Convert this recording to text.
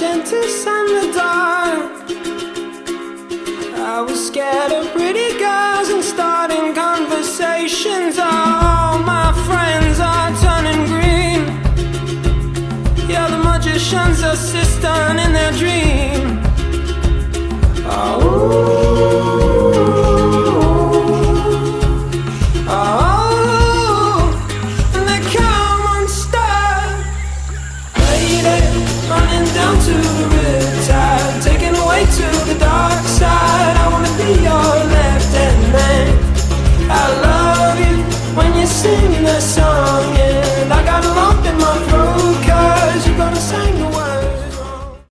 dentist and the dark. I was scared of pretty girls and starting conversations. All my friends are turning green. Yeah, the magician's assistant in their dreams.